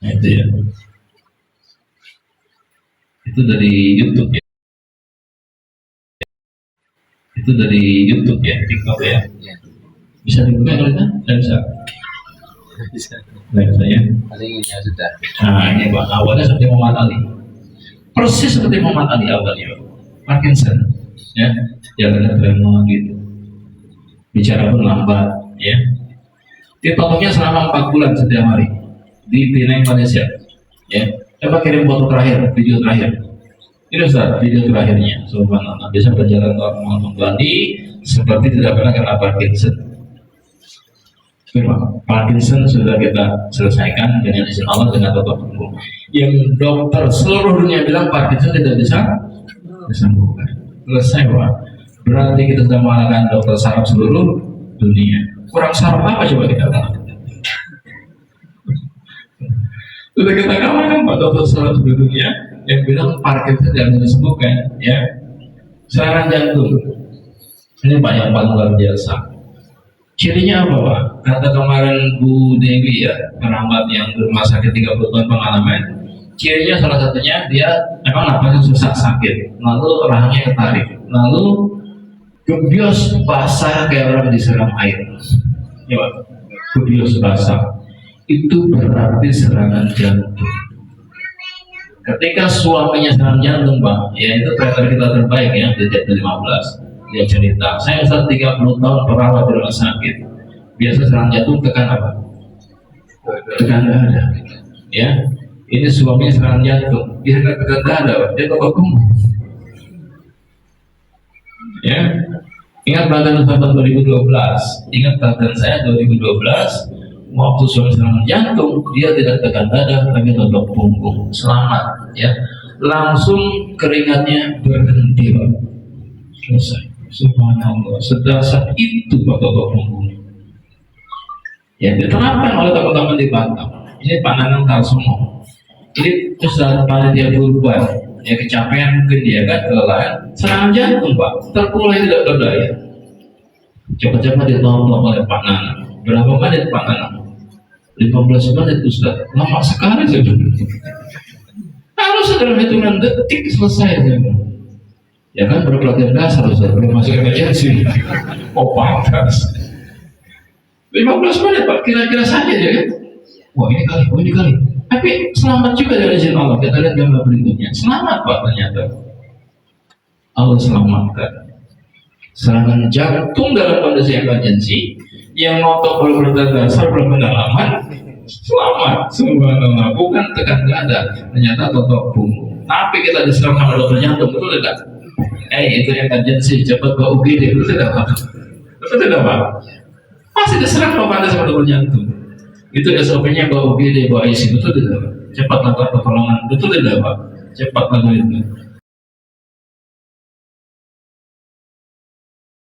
Itu ya, itu dari YouTube ya, itu dari YouTube ya, TikTok ya. Bisa dibuka kalau itu? Tidak bisa. Tidak bisa ya. Paling ini ya sudah. Nah ini Pak, awalnya seperti Muhammad Ali, persis seperti Muhammad Ali awalnya, Parkinson, ya, jalannya tremor gitu, bicara pun lambat, ya. TikToknya selama 4 bulan setiap hari di Penang, Malaysia, ya. Coba kirim foto terakhir, video terakhir. Ini Ustaz, video terakhirnya. Subhanallah, bisa berjalan normal kembali seperti tidak pernah kena Parkinson. Parkinson sudah kita selesaikan dengan izin Allah dengan total sembuh. Yang dokter seluruh dunia bilang Parkinson tidak bisa disembuhkan. Selesai Pak. Berarti kita sudah mengalahkan dokter saraf seluruh dunia. Kurang saraf apa coba kita lakukan? Sudah kita kalahkan Pak dokter saraf seluruh dunia yang bilang Parkinson tidak bisa disembuhkan. Ya, serangan jantung. Ini Pak yang paling luar biasa. Cirinya apa Pak? Kata kemarin Bu Dewi ya, perawat yang di rumah sakit 30 tahun pengalaman. Cirinya salah satunya dia memang napasnya susah, sakit, lalu rahangnya ketarik, lalu gebios basah kayak orang disiram air. Ya Pak, gebios basah. Itu berarti serangan jantung. Ketika suaminya serangan jantung Pak, ya itu trainer kita terbaik ya, di TT15. Dia cerita, saya Ustaz 30 tahun perawat di rumah sakit. Biasa serangan jantung tekan apa? Tekan dada. Ya, ini suaminya serangan jantung. Dia nggak tekan dada, dia kok punggung. Ya, ingat pelatihan Ustaz 2012. Ingat pelatihan saya 2012. Waktu suami serangan jantung, dia tidak tekan dada, tapi totok punggung. Selamat, ya. Langsung keringatnya berhenti, Pak. Selesai. Subhanallah, sedasar itu Pak totok punggung. Ya, diterapkan oleh teman-teman di Batam. Ini Pak Nanang tahu semua. Ini Ustaz panitia kurban, ya kecapean mungkin dia kan, kelelahan, serangan jantung Pak, terkulai tidak berdaya. Cepat-cepat ditolong oleh Pak Nanang. Berapa menit Pak Nanang? 15 menit Ustaz, lama sekali sebenarnya. Harus dalam hitungan detik selesai sebenarnya. Ya kan berpelatihan dasar Ustaz, belum masuk emergency. Oh pantas 15 menit Pak, kira-kira saja ya kan. Wah ini kali. Tapi selamat juga dari izin Allah. Kita lihat gambar berikutnya. Selamat Pak ternyata. Allah selamatkan. Serangan jantung dalam kondisi emergency yang ngotot berpelatihan dasar berpengalaman selamat. Subhanallah, bukan tekan dada, ternyata totok punggung. Tapi kita diserang sama dokter jantung, betul tidak? Itu emergency, cepat ke UGD, betul tidak Pak? Betul tidak Pak? Masih diserang Pak Anda sama dokter jantung. Itu SOP-nya ke UGD, bawa IC, betul tidak Pak? Cepat lakukan pertolongan, betul tidak Pak? Cepat lakukan itu.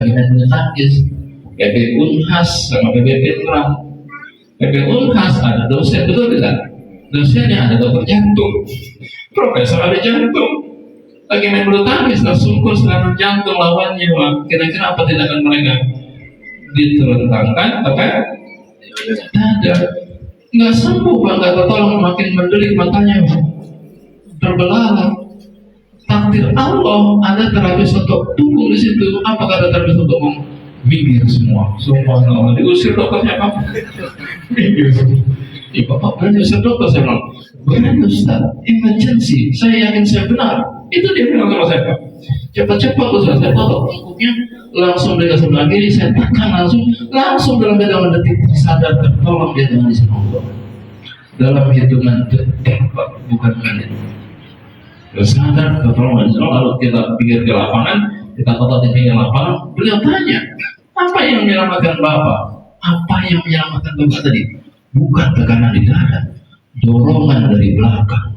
Kita menangis, PP Unhas sama PP Pinram. PP Unhas ada dosen, betul tidak? Dosennya ada dokter jantung, profesor ada jantung. Lagi main bulu tangkis, tersungkur serangan jantung lawannya, Pak. Kira-kira apa tindakan mereka? Diterentangkan, apa? Dada. Nggak sembuh, Pak. Nggak tertolong, makin mendelik matanya, Pak. Terbelalak. Takdir Allah, ada terapi sotok punggung di situ. Apa kata terapi sotok punggung? Minggir semua. Subhanallah. Diusir dokternya, Pak. Minggir semua. Bapak berani usir dokter, saya bilang. Berani Ustaz, emergency. Saya yakin saya benar. Itu dia bilang sama saya Pak. Cepat-cepat Ustaz, saya totok punggungnya, langsung dari sebelah kiri, saya tekan langsung dalam hitungan detik sadar, tertolong dia dengan izin Allah. Dalam hitungan detik Pak, bukan menit. Sadar, tertolong izin Allah. Lalu kita pikir ke lapangan, kita totok di pinggir lapangan, beliau tanya, apa yang menyelamatkan Bapak? Apa yang menyelamatkan Bapak tadi? Bukan tekanan di dada, dorongan dari belakang.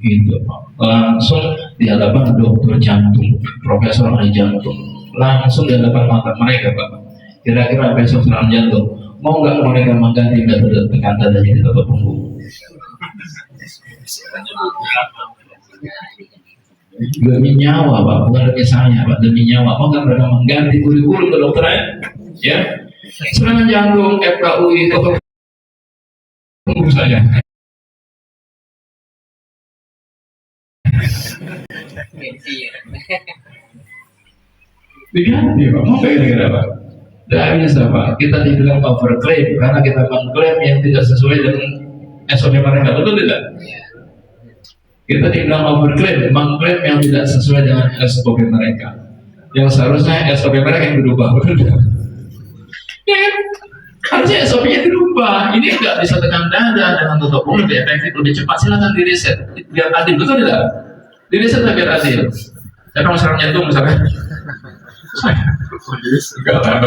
Itu Pak. Langsung di hadapan dokter jantung, profesor ahli jantung, langsung di hadapan mata mereka Pak. Kira-kira besok serangan jantung, mau nggak mereka mengganti metode tekan dada jadi totok punggung? Demi nyawa Pak, bukan demi saya Pak, demi nyawa. Mau nggak mereka mengganti kurikulum kedokteran? Ya, serangan jantung, FKUI, totok punggung saja. Diganti Pak, mau kira-kira Pak? Tidak bisa Pak, kita dibilang overclaim karena kita mengklaim yang tidak sesuai dengan SOP mereka, betul tidak? Kita dibilang overclaim, mengklaim yang tidak sesuai dengan SOP mereka. Yang seharusnya SOP mereka yang berubah, betul tidak? Ya kan? Harusnya SOP-nya dirubah. Ini nggak bisa tekan dada dengan tutup mulut, lebih efektif, lebih cepat. Silakan di reset, biar adil, betul tidak? Di reset biar adil. Saya kalau sekarang jantung misalnya, enggak lah,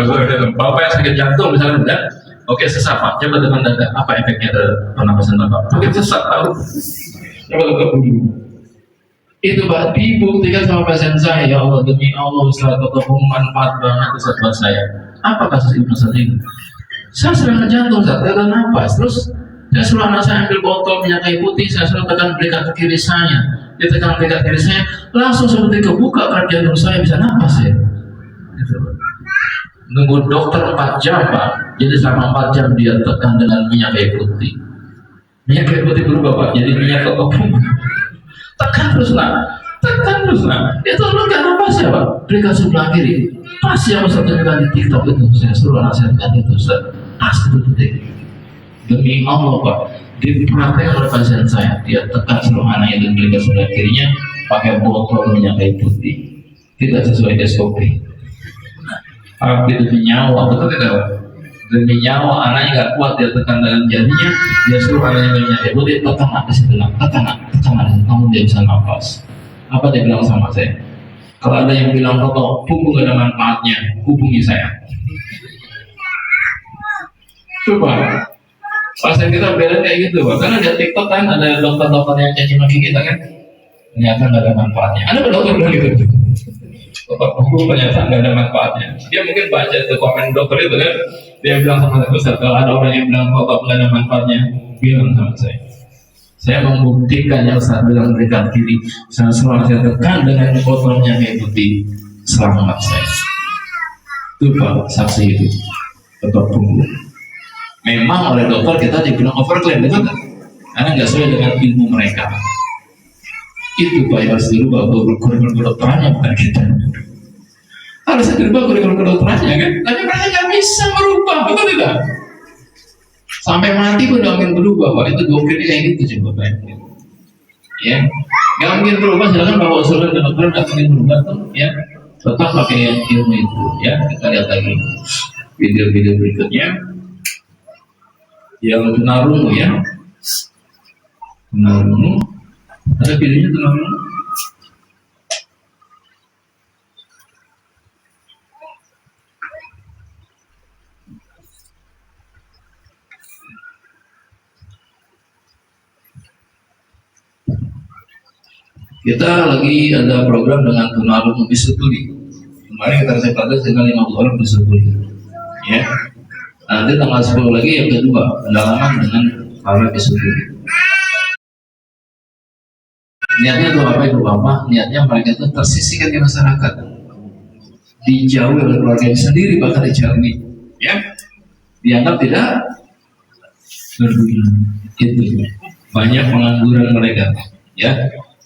bapak yang sakit jantung misalnya, enggak? Oke, sesak Pak, coba tekan dada. Apa efeknya terhadap pernapasan Bapak? Mungkin sesak, tahu? Coba tutup dulu. Itu Pak, dibuktikan sama pasien saya. Ya Allah, demi Allah, setelah ketemu manfaat banget Ustaz buat saya. Apa kasus Ibnu saat ini? Saya serangan jantung, saya tekan napas, terus saya suruh anak saya ambil botol minyak kayu putih, saya suruh tekan berikat ke kiri saya, dia tekan berikat kiri saya, langsung seperti kebuka keran jantung saya, bisa napas ya. Gitu. Nunggu dokter 4 jam Pak, jadi selama 4 jam dia tekan dengan minyak kayu putih. Minyak kayu putih berubah Pak, jadi minyak kokopung. Tekan terus nak, tekan terus nak. Dia tuh nggak napas ya Pak, berikat sebelah kiri. Pas yang Ustaz tunjukkan di TikTok itu, saya suruh anak saya tekan itu Ustaz. Pas itu detik. Demi Allah Pak, dipraktek oleh pasien saya, dia tekan seluruh anaknya dan berikan sebelah kirinya pakai botol minyak kayu putih, tidak sesuai SOP. Tapi demi nyawa, betul tidak Pak? Demi nyawa anaknya nggak kuat, dia tekan dengan jarinya, dia suruh anaknya minyak kayu putih, tekan ke situ, tekan, namun dia bisa nafas. Apa dia bilang sama saya? Kalau ada yang bilang rokok punggung gak ada manfaatnya, hubungi saya. Coba pasien kita beda kayak gitu Pak, karena di TikTok kan ada dokter-dokter yang caci maki kita kan, ternyata nggak ada manfaatnya. Ada dokter bilang gitu, dokter punggung ternyata nggak ada manfaatnya. Dia mungkin baca itu komen dokter itu kan, dia bilang sama saya, kalau ada orang yang bilang rokok nggak ada manfaatnya, bilang sama saya. Saya membuktikan yang Ustaz bilang berikan kiri, saya selalu saya tekan dengan botolnya kayak putih, selamat saya. Itu Pak, saksi itu dokter punggung. Memang oleh dokter kita dibilang overclaim, betul kan? Karena nggak sesuai dengan ilmu mereka. Itu Pak yang harus dirubah kurikulum kedokterannya, bukan kita. Harusnya dirubah kurikulum kedokterannya kan? Tapi mereka nggak bisa merubah, betul tidak? Sampai mati pun nggak mungkin berubah Pak. Itu gokil kayak gitu coba Pak. Ya, nggak mungkin berubah. Silakan bawa usulkan ke dokter, nggak mungkin berubah tuh. Ya, tetap pakai yang ilmu itu. Ya, kita lihat lagi video-video berikutnya. Yang tunarungu ya, tunarungu. Ada videonya tunarungu. Kita lagi ada program dengan tunarungu Bisutuli. Kemarin kita kasih pada dengan 50 orang Bisutuli. Ya. Nanti tanggal 10 lagi yang kedua, pendalaman dengan para Bisutuli. Niatnya untuk apa Ibu Bapak? Niatnya mereka itu tersisihkan di masyarakat, dijauhi oleh keluarga sendiri, bahkan dijauhi, ya, dianggap tidak berguna. Itu banyak pengangguran mereka, ya.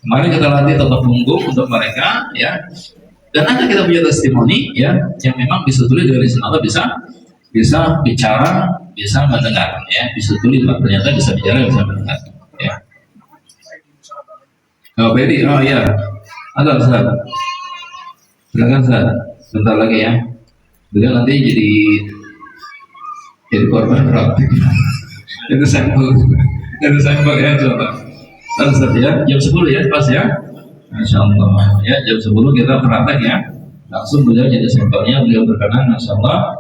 Kemarin kita latih tetap punggung untuk mereka, ya. Dan ada kita punya testimoni, ya, yang memang Bisutuli dari Allah bisa bicara, bisa mendengar, ya. Bisutuli ternyata bisa bicara, bisa mendengar, ya. Oh, Bedi, oh ya, ada Ustaz. Silakan Ustaz, sebentar lagi ya. Beliau nanti jadi korban praktik. Itu sampel ya coba. Ustaz ya, jam 10 ya, pas ya. Masya Allah, ya jam 10 kita praktek ya. Langsung beliau jadi sampelnya, beliau berkenan, Masya Allah,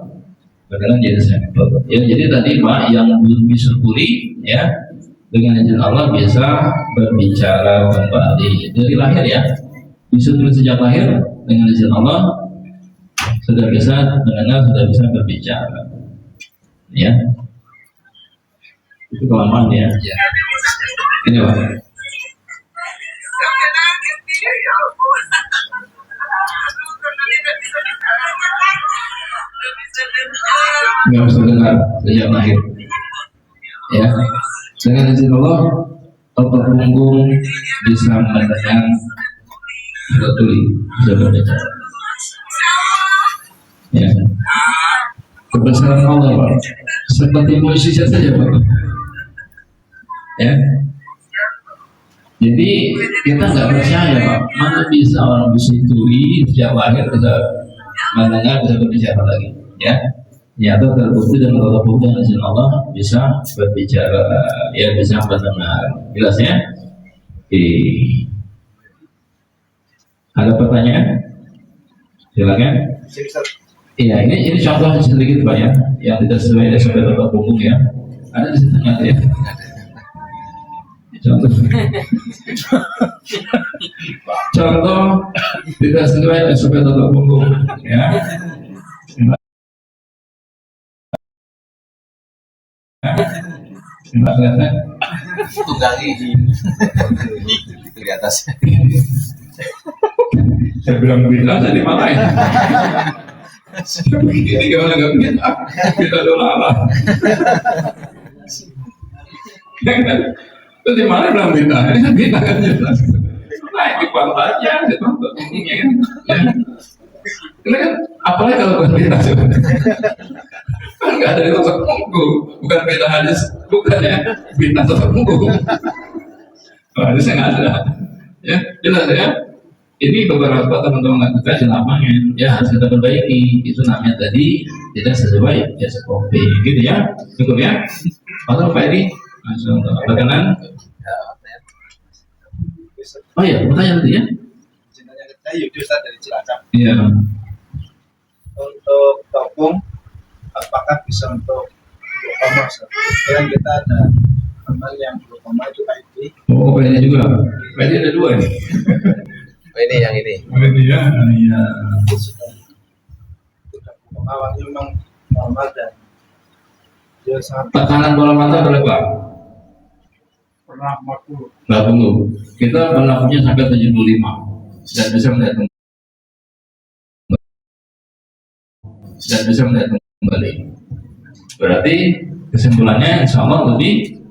berkenan jadi sampel. Ya, jadi tadi Pak yang Bisutuli ya, dengan izin Allah bisa berbicara kembali dari lahir ya. Bisutuli sejak lahir dengan izin Allah sudah bisa mendengar, sudah bisa berbicara. Ya, itu kelamaan ya. Ini Pak. Nggak bisa dengar sejak lahir. Ya, dengan izin Allah, dokter punggung bisa mendengar Buat tuli, bisa baca. Ya. Kebesaran Allah, Pak. Seperti musisi saja, Pak. Ya. Jadi kita nggak percaya, Pak. Mana bisa orang bisa tuli sejak lahir bisa mendengar, bisa berbicara lagi, ya. Nyata terbukti dan terbukti dengan Allah bisa berbicara, ya bisa mendengar. Jelasnya? Ada pertanyaan? Silakan. Iya, ini contoh sedikit Pak ya, yang tidak sesuai SOP Bapak Punggung ya. Ada di situ ya. Contoh. Contoh tidak sesuai SOP Bapak Punggung ya. Mbak kelihatan? Tunggangi di atas. Saya bilang beda jadi malahin. Ini gimana nggak beda? Beda dolar. Itu di mana bilang beda? Ini kan beda kan jelas. Naik di pantatnya, di pantat punggungnya kan. Ini kan apalagi kalau bukan beda sebenarnya. Kan nggak ada di otak punggung, bukan beda hadis, bukan ya beda otak punggung. Hadisnya nggak ada. Ya jelas ya. Ini beberapa teman-teman lakukan di lapangan, ya harus kita perbaiki. Itu namanya tadi tidak sesuai SOP, gitu ya. Cukup ya. Pasal Pak Edi, langsung berkenan. Oh iya, pertanyaan tadi ya. Saya Yudi Ustaz dari Cilacap. Iya. Untuk topung, apakah bisa untuk glukoma? Sekarang kita ada teman yang glukoma itu ID. Oh, Pak Edi juga. Pak Edi ada dua nih. Ini yang ini. Pak Edi ya, iya. Awalnya memang normal dan dia sangat Tekanan bola mata berapa? pernah 40. 80. Kita berlakunya sampai 75 dan bisa melihat kembali. Berarti kesimpulannya insya Allah lebih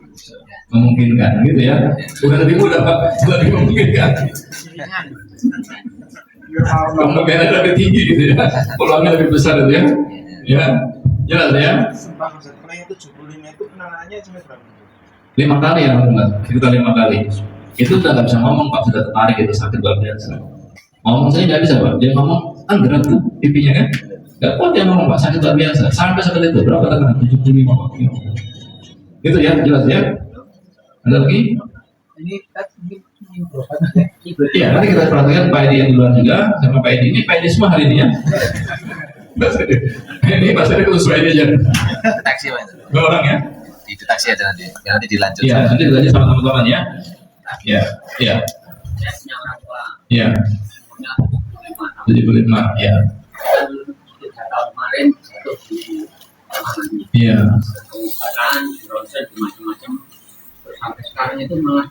memungkinkan, gitu ya. Bukan lebih mudah Pak, lebih memungkinkan. Kemungkinan lebih tinggi gitu ya. Peluangnya lebih besar itu ya. Ya, jelas ya. Karena yang 75 itu penanganannya cuma berapa? 5 kali ya, kita 5 kali. Itu udah nggak bisa ngomong Pak, sudah tertarik itu sakit luar biasa. Ngomong saya nggak bisa Pak, dia ngomong kan gerak tuh pipinya kan. Gak kuat dia ngomong Pak, sakit luar biasa. Sampai seperti itu, berapa tekanan? 75 Pak. Gitu ya, jelas ya. Ada lagi? Ini Iya, nanti kita perhatikan Pak Edi yang di luar juga sama Pak Edi. Ini Pak Edi semua hari ini ya. Ini Pak Edi khusus Pak Edi aja. taksi Pak. 2 orang ya. Itu taksi aja nanti. Ya, nanti dilanjut. Iya, nanti dilanjut sama teman-teman ya. Iya, iya. Iya. 75, ya. 3 tahun kemarin jatuh di Iya. pengobatan, ronsen, macam-macam. Terus sampai sekarang itu malah